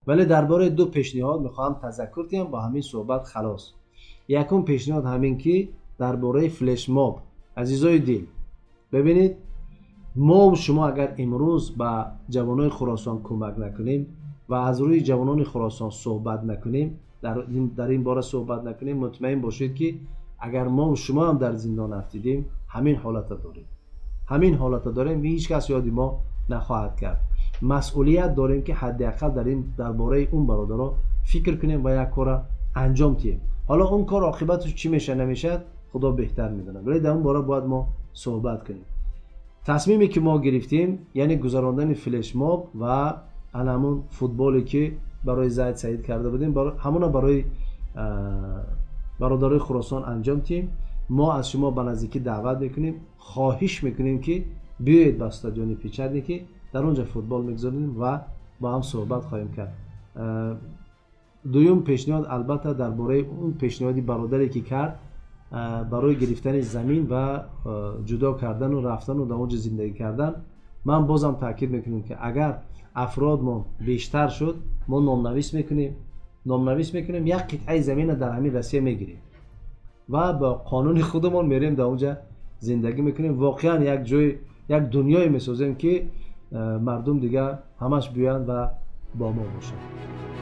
ولی درباره دو پیشنهاد میخوام تذکر دیم با همین صحبت خلاص. یکم پیشنهاد همین که درباره فلش ماب. عزیزای دل ببینید، ما و شما اگر امروز با جوانان خراسان کمک نکنیم و از روی جوانان خراسان صحبت نکنیم، در این باره صحبت نکنیم، مطمئن باشید که اگر ما و شما هم در زندان افتیدیم همین حالت داریم، همین حالت داریم و هیچ کس یادی ما نخواهد کرد. مسئولیت داریم که حداقل درباره اون برادرها فکر کنیم و یک کار انجام دهیم. حالا اون کار عاقبتش چی میشه نمیشه خدا بهتر میدونه، ولی در اون باره باید ما صحبت کنیم. تصمیمی که ما گرفتیم یعنی گذراندن فلش ماب و همون فوتبالی که برای زید سعید کرده بودیم همونا برای برادرای خراسان انجام دهیم. ما از شما به نزدیکی دعوت میکنیم، خواهش میکنیم که بیایید به استادیوم پیچرنی که در اونجا فوتبال میگذاریم و با هم صحبت خواهیم کرد. دوم پیشنهاد البته درباره اون پیشنهادی برادری که کرد برای گرفتن زمین و جدا کردن و رفتن و در اونجا زندگی کردن، من بازم تاکید میکنم که اگر افراد ما بیشتر شد ما نامنویس میکنیم یک قطعه زمین در همین روسیه میگیریم و با قانون خودمون میریم در اونجا زندگی میکنیم. واقعا یک دنیای میسازیم که مردم دیگه همش بیان و با ما باشن.